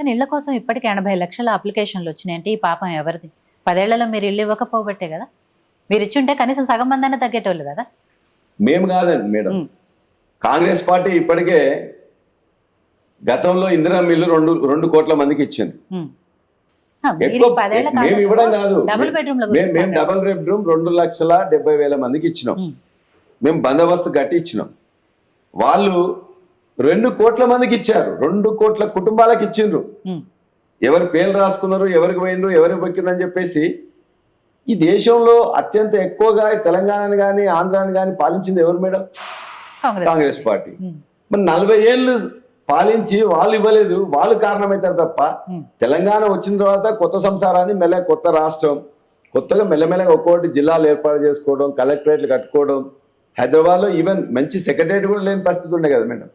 కానీ ఇళ్ల కోసం ఇప్పటికి 80 లక్షల అప్లికేషన్లు వచ్చినాయంటే ఈ పాపం ఎవరిది? 10 ఏళ్లలో మీరు ఇల్లు ఇవ్వకపోబట్టే కదా. మీరు ఇచ్చుంటే కనీసం సగం మందైనా తగ్గేటోళ్ళు కదా. మేము కాదండి మేడం, కాంగ్రెస్ పార్టీ ఇప్పటికే గతంలో ఇందిరా మిల్లు 2 కోట్ల మందికి ఇచ్చింది. మేము ఇవ్వడం కాదు, మేము డబుల్ బెడ్రూమ్ 2,70,000 మందికి ఇచ్చినాం. మేము బందోబస్తు కట్టి ఇచ్చినాం. వాళ్ళు 2 కోట్ల మందికి ఇచ్చారు, 2 కోట్ల కుటుంబాలకు ఇచ్చిండ్రు. ఎవరు పేర్లు రాసుకున్నారు, ఎవరికి పోయినరు, ఎవరికి పొక్కిండ్రు అని చెప్పేసి. ఈ దేశంలో అత్యంత ఎక్కువగా తెలంగాణని కానీ ఆంధ్రాని కానీ పాలించింది ఎవరు మేడం? కాంగ్రెస్ పార్టీ. మరి 40 ఏళ్ళు పాలించి వాళ్ళు ఇవ్వలేదు, వాళ్ళు కారణమవుతారు తప్ప. తెలంగాణ వచ్చిన తర్వాత కొత్త సంసారాన్ని కొత్త రాష్ట్రం కొత్తగా మెల్లమెల్లగా ఒక్కొక్కటి జిల్లాలు ఏర్పాటు చేసుకోవడం, కలెక్టరేట్లు కట్టుకోవడం. హైదరాబాద్ లో ఈవెన్ మంచి సెక్రటరియట్ కూడా లేని పరిస్థితి ఉండే కదా మేడం.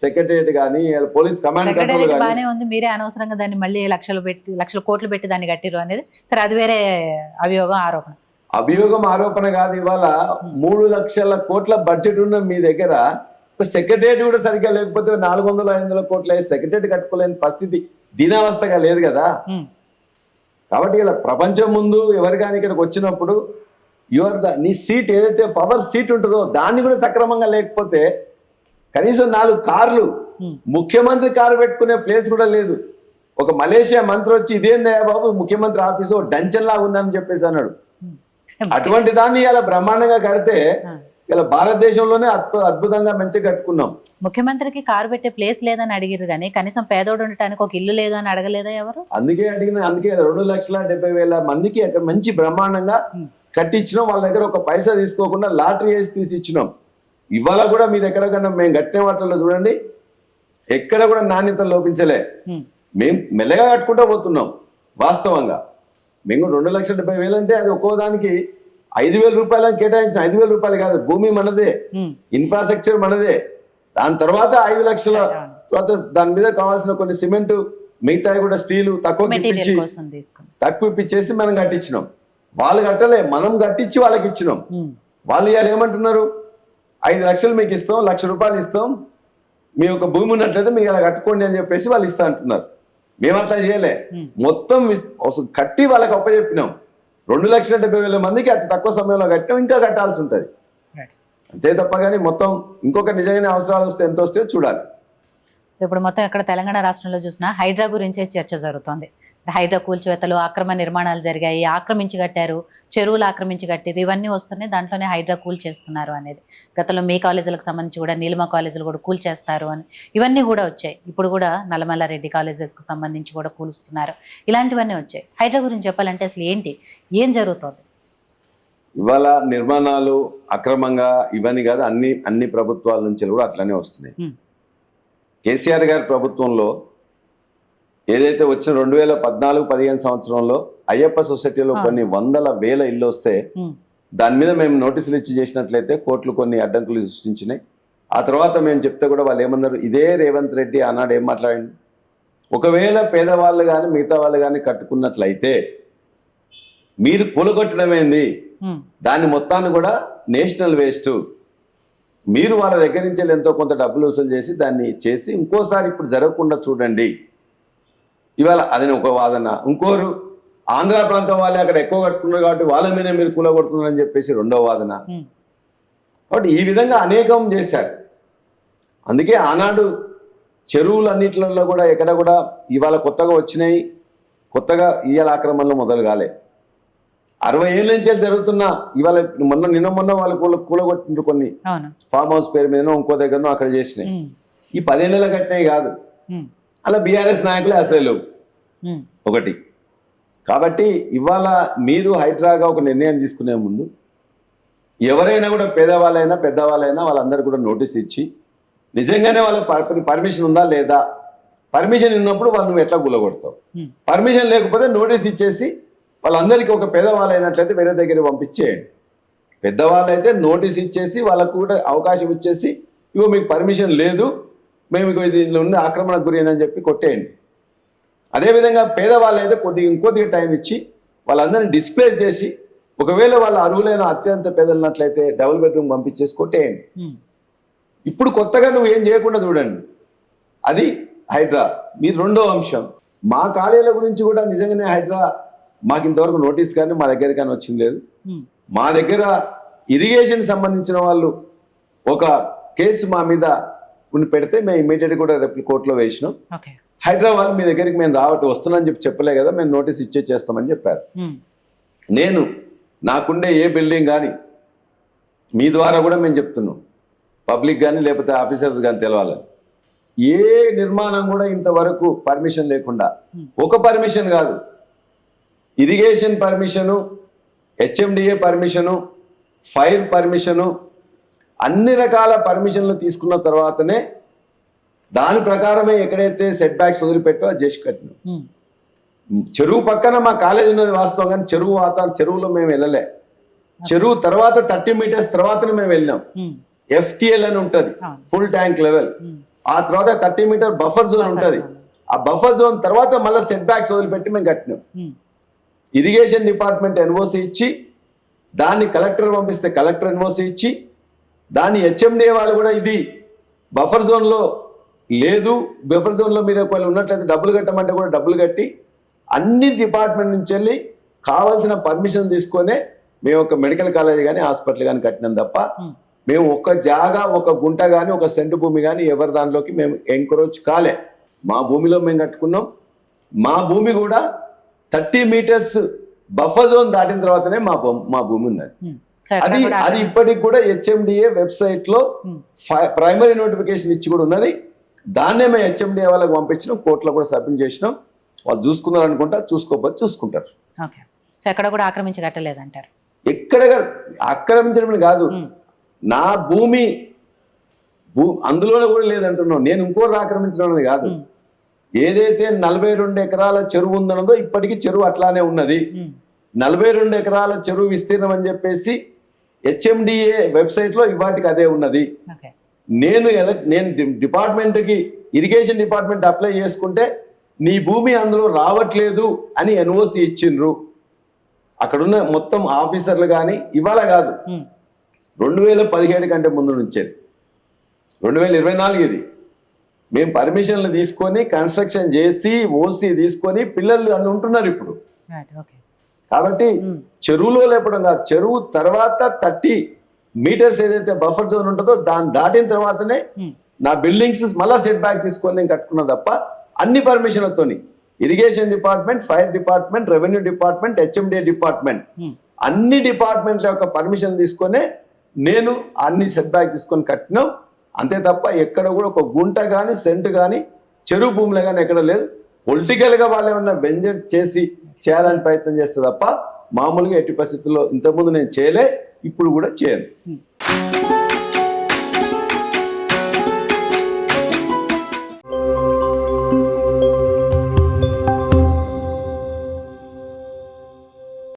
సెక్రటరియట్ కానీ పోలీస్ కమాండ్ కంట్రోల్ బాగానే ఉంది. మీరే అనవసరంగా దాన్ని మళ్ళీ లక్షల కోట్లు పెట్టి దాన్ని కట్టిరు అనేది సరే, అది వేరే అభియోగం ఆరోపణ కాదు. ఇవాళ 3 లక్షల కోట్ల బడ్జెట్ ఉన్న మీ దగ్గర సెక్రటరియట్ కూడా సరిగ్గా లేకపోతే 400-500 కోట్ల సెక్రటరియట్ కట్టుకోలేని పరిస్థితి దీనావస్థగా లేదు కదా. కాబట్టి ఇలా ప్రపంచం ముందు ఎవరు కానీ ఇక్కడికి వచ్చినప్పుడు నీ సీట్ ఏదైతే పవర్ సీట్ ఉంటుందో దాన్ని కూడా సక్రమంగా లేకపోతే కనీసం 4 కార్లు, ముఖ్యమంత్రి కారు పెట్టుకునే ప్లేస్ కూడా లేదు. ఒక మలేషియా మంత్రి వచ్చి ఇదేందయ్యా బాబు ముఖ్యమంత్రి ఆఫీసు డంచన్ లాగా ఉందని చెప్పేసి అన్నాడు. అటువంటి దాన్ని ఇలా బ్రహ్మాండంగా కడితే ఇలా భారతదేశంలోనే అద్భుతంగా మంచిగా కట్టుకున్నాం. ముఖ్యమంత్రికి కారు పెట్టే ప్లేస్ లేదని అడిగారు కానీ కనీసం పేదోడు ఉండటానికి ఒక ఇల్లు లేదు అని అడగలేదా ఎవరు? అందుకే 2,70,000 మందికి అక్కడ మంచి బ్రహ్మాండంగా కట్టించినాం. వాళ్ళ దగ్గర ఒక పైసా తీసుకోకుండా లాటరీ వేసి తీసి ఇచ్చినాం. ఇవాళ కూడా మీరు ఎక్కడికన్నా మేము కట్టిన వాటిల్లో చూడండి, ఎక్కడ కూడా నాణ్యత లోపించలే. మేము మెల్లగా కట్టుకుంటూ పోతున్నాం. వాస్తవంగా మేము 2,70,000 అంటే అది ఒక్కో దానికి 5,000 రూపాయలని కేటాయించిన. 5,000 రూపాయలు కాదు, భూమి మనదే, ఇన్ఫ్రాస్ట్రక్చర్ మనదే. దాని తర్వాత 5 లక్షల తర్వాత దాని మీద కావాల్సిన కొన్ని సిమెంట్, మిగతా కూడా స్టీలు తక్కువ ఇప్పించేసి మనం కట్టించినాం. వాళ్ళు కట్టలే, మనం కట్టించి వాళ్ళకి ఇచ్చినాం. వాళ్ళు ఇవాళ ఏమంటున్నారు, 5 లక్షలు మీకు ఇస్తాం, 1,00,000 రూపాయలు ఇస్తాం, మీ యొక్క భూమి ఉన్నట్లయితే మీరు అలా కట్టుకోండి అని చెప్పేసి వాళ్ళు ఇస్తా అంటున్నారు. మేము అట్లా చేయలే, మొత్తం కట్టి వాళ్ళకి అప్పచెప్పినాం. 2,70,000 మందికి అతి తక్కువ సమయంలో కట్టినాం. ఇంకా కట్టాల్సి ఉంటుంది అంతే తప్ప కానీ మొత్తం ఇంకొక నిజమైన అవసరాలు వస్తే ఎంత వస్తే చూడాలి. సో ఇప్పుడు మొత్తం ఎక్కడ తెలంగాణ రాష్ట్రంలో చూసినా హైడ్రా గురించే చర్చ జరుగుతోంది. హైడ్రా కూల్చివేతలు, అక్రమ నిర్మాణాలు జరిగాయి, ఆక్రమించి కట్టారు, చెరువులు ఆక్రమించి కట్టారు, ఇవన్నీ వస్తున్నాయి. దాంట్లోనే హైడ్రా కూల్చేస్తున్నారు అనేది. గతంలో మీ కాలేజీలకు సంబంధించి కూడా నీలిమ కాలేజీలు కూడా కూల్చేస్తారు అని ఇవన్నీ కూడా వచ్చాయి. ఇప్పుడు కూడా నల్లమల్ల రెడ్డి కాలేజెస్కి సంబంధించి కూడా కూలుస్తున్నారు. ఇలాంటివన్నీ వచ్చాయి. హైడ్రా గురించి చెప్పాలంటే అసలు ఏం జరుగుతుంది? ఇవాళ నిర్మాణాలు అక్రమంగా ఇవన్నీ కాదు, అన్ని ప్రభుత్వాల నుంచి కూడా అట్లనే వస్తున్నాయి. కేసీఆర్ గారి ప్రభుత్వంలో ఏదైతే వచ్చిన 2014-15 సంవత్సరంలో అయ్యప్ప సొసైటీలో కొన్ని 100,000 ఇల్లు వస్తే దాని మీద మేము నోటీసులు ఇచ్చి చేసినట్లయితే కోర్టులు కొన్ని అడ్డంకులు సృష్టించినాయి. ఆ తర్వాత మేము చెప్తే కూడా వాళ్ళు ఏమన్నారు, ఇదే రేవంత్ రెడ్డి ఆనాడు ఏం మాట్లాడండి, ఒకవేళ పేదవాళ్ళు కానీ మిగతా వాళ్ళు కానీ కట్టుకున్నట్లయితే మీరు కూలగొట్టడమేంది, దాన్ని మొత్తాన్ని కూడా నేషనల్ వేస్ట్, మీరు వాళ్ళ దగ్గర నుంచి ఎంతో కొంత డబ్బులు వసూలు చేసి దాన్ని చేసి ఇంకోసారి ఇప్పుడు జరగకుండా చూడండి. ఇవాళ అదని ఒక వాదన. ఇంకోరు ఆంధ్ర ప్రాంతం వాళ్ళే అక్కడ ఎక్కువ కట్టుకున్నారు కాబట్టి వాళ్ళ మీద మీరు కూలగొడుతున్నారని చెప్పేసి రెండవ వాదన. కాబట్టి ఈ విధంగా అనేకం చేశారు. అందుకే ఆనాడు చెరువులన్నిట్లలో కూడా ఎక్కడ కూడా ఇవాళ కొత్తగా వచ్చినాయి, కొత్తగా ఇవాళ ఆక్రమణలు మొదలు కాలే. 60 ఏళ్ళ నుంచి జరుగుతున్న ఇవాళ నిన్న వాళ్ళు కూలగొట్టినారు కొన్ని ఫామ్ హౌస్ పేరు మీదనో ఇంకో దగ్గరనో అక్కడ చేసినాయి. ఈ 10 ఏళ్ళ కట్టినాయి కాదు. అలా బీఆర్ఎస్ నాయకులే అసలు ఒకటి. కాబట్టి ఇవాళ మీరు హైడ్రాగా ఒక నిర్ణయం తీసుకునే ముందు ఎవరైనా కూడా పేదవాళ్ళైనా పెద్దవాళ్ళైనా వాళ్ళందరూ కూడా నోటీస్ ఇచ్చి నిజంగానే వాళ్ళ పర్మిషన్ ఉందా లేదా, పర్మిషన్ ఉన్నప్పుడు వాళ్ళు నువ్వు ఎట్లా కూలగొడతావు, పర్మిషన్ లేకపోతే నోటీస్ ఇచ్చేసి వాళ్ళందరికీ ఒక పేదవాళ్ళు అయినట్లయితే వేరే దగ్గర పంపించేయండి. పెద్దవాళ్ళు అయితే నోటీస్ ఇచ్చేసి వాళ్ళకు కూడా అవకాశం ఇచ్చేసి ఇగో మీకు పర్మిషన్ లేదు, మేము దీనిలో ఉన్న ఆక్రమణకు గురైందని చెప్పి కొట్టేయండి. అదేవిధంగా పేదవాళ్ళు అయితే ఇంకొద్దిగా టైం ఇచ్చి వాళ్ళందరినీ డిస్ప్లేస్ చేసి ఒకవేళ వాళ్ళ అర్హులైన అత్యంత పేదలున్నట్లయితే డబుల్ బెడ్రూమ్ పంపించేసి కొట్టేయండి. ఇప్పుడు కొత్తగా నువ్వు ఏం చేయకుండా చూడండి, అది హైడ్రా. మీ రెండో అంశం మా ఖాళీల గురించి కూడా నిజంగానే హైడ్రా మాకు ఇంతవరకు నోటీస్ కానీ మా దగ్గర కానీ వచ్చింది లేదు. మా దగ్గర ఇరిగేషన్ సంబంధించిన వాళ్ళు ఒక కేసు మా మీద పెడితే మేము ఇమీడియట్గా కూడా రేపు కోర్టులో వేసినాం. హైదరాబాద్ మీ దగ్గరికి మేము వస్తున్నామని చెప్పలే కదా, మేము నోటీస్ చేస్తామని చెప్పారు. నేను నాకుండే ఏ బిల్డింగ్ కానీ మీ ద్వారా కూడా మేము చెప్తున్నాం, పబ్లిక్ కానీ లేకపోతే ఆఫీసర్స్ కానీ తెలవాలి, ఏ నిర్మాణం కూడా ఇంతవరకు పర్మిషన్ లేకుండా, ఒక పర్మిషన్ కాదు, irrigation permission, HMDA permission, fire permission, అన్ని రకాల పర్మిషన్లు తీసుకున్న తర్వాతనే దాని ప్రకారమే ఎక్కడైతే సెట్ బ్యాక్స్ వదిలిపెట్టో అది చేసి కట్టినాం. చెరువు పక్కన మా కాలేజ్ ఉన్నది వాస్తవం, కానీ చెరువులో మేము వెళ్ళలే. చెరువు తర్వాత 30 మీటర్స్ తర్వాతనే మేము వెళ్ళినాం. ఎఫ్టిఎల్ అని ఉంటుంది, ఫుల్ ట్యాంక్ లెవెల్. ఆ తర్వాత 30 మీటర్ బఫర్ జోన్ ఉంటుంది. ఆ బఫర్ జోన్ తర్వాత మళ్ళీ సెట్ బ్యాక్స్ వదిలిపెట్టి మేము కట్టినాం. ఇరిగేషన్ డిపార్ట్మెంట్ ఎన్ఓసి ఇచ్చి, దాన్ని కలెక్టర్ పంపిస్తే కలెక్టర్ ఎన్ఓసి ఇచ్చి, దాన్ని హెచ్ఎండిఏ వాళ్ళు కూడా ఇది బఫర్ జోన్లో లేదు, బఫర్ జోన్లో మీరు ఒకవేళ ఉన్నట్లయితే డబ్బులు కట్టమంటే కూడా డబ్బులు కట్టి అన్ని డిపార్ట్మెంట్ నుంచి వెళ్ళి కావాల్సిన పర్మిషన్ తీసుకొనే మేము ఒక మెడికల్ కాలేజ్ కానీ హాస్పిటల్ కానీ కట్టినాం తప్ప మేము ఒక జాగా, ఒక గుంట కానీ, ఒక సెంటు భూమి కానీ ఎవరి దాంట్లోకి మేము ఎంకరేజ్ కాలే. మా భూమిలో మేము కట్టుకున్నాం. మా భూమి కూడా 30 మీటర్స్ బఫర్ జోన్ దాటిన తర్వాతనే మా భూమి ఉన్నది. అది ఇప్పటికి కూడా హెచ్ఎండిఏ వెబ్సైట్ లో ప్రైమరీ నోటిఫికేషన్ ఇచ్చి కూడా ఉన్నది. దాన్నే మేము హెచ్ఎండిఏ వాళ్ళకి పంపించినాం, కోర్టులో కూడా సబ్మిట్ చేసినాం. వాళ్ళు చూసుకున్నారు అనుకుంటా, చూసుకోకపోతే చూసుకుంటారు. ఎక్కడ కూడా ఆక్రమించి కట్టలేదంటారు? ఎక్కడ ఆక్రమించడం కాదు, నా భూమి అందులోనే కూడా లేదంటున్నాం. నేను ఇంకోటి ఆక్రమించడం కాదు. ఏదైతే 42 ఎకరాల చెరువు ఉందన్నదో ఇప్పటికీ చెరువు అట్లానే ఉన్నది. 42 ఎకరాల చెరువు విస్తీర్ణం అని చెప్పేసి హెచ్ఎండిఏ వెబ్సైట్ లో ఇవాటికి అదే ఉన్నది. నేను డిపార్ట్మెంట్కి, ఇరిగేషన్ డిపార్ట్మెంట్ అప్లై చేసుకుంటే నీ భూమి అందులో రావట్లేదు అని ఎన్ఓసి ఇచ్చిండ్రు. అక్కడున్న మొత్తం ఆఫీసర్లు కానీ ఇవాళ కాదు, 2017 కంటే ముందు నుంచే, 2024 ఇది. మేము పర్మిషన్లు తీసుకొని కన్స్ట్రక్షన్ చేసి ఓసీ తీసుకొని పిల్లలు అన్ని ఉంటున్నారు ఇప్పుడు. కాబట్టి చెరువులో లేపడం కాదు, చెరువు తర్వాత 30 మీటర్స్ ఏదైతే బఫర్ జోన్ ఉంటుందో దాన్ని దాటిన తర్వాతనే నా బిల్డింగ్స్ మళ్ళా సెట్ బ్యాక్ తీసుకొని నేను కట్టుకున్నా తప్ప అన్ని పర్మిషన్లతోని irrigation department, fire department, revenue department, HMDA department, అన్ని డిపార్ట్మెంట్ల యొక్క పర్మిషన్ తీసుకొని నేను అన్ని సెట్ బ్యాక్ తీసుకొని కట్టినాం. అంతే తప్ప ఎక్కడ కూడా ఒక గుంట కానీ, సెంట్ కానీ, చెరువు భూములు కానీ ఎక్కడ లేదు. పొలిటికల్గా వాళ్ళు ఏమన్నా బెంజెట్ చేయాలని ప్రయత్నం చేస్తే తప్ప మామూలుగా ఎట్టి పరిస్థితుల్లో ఇంతకుముందు నేను చేయలే, ఇప్పుడు కూడా చేయను.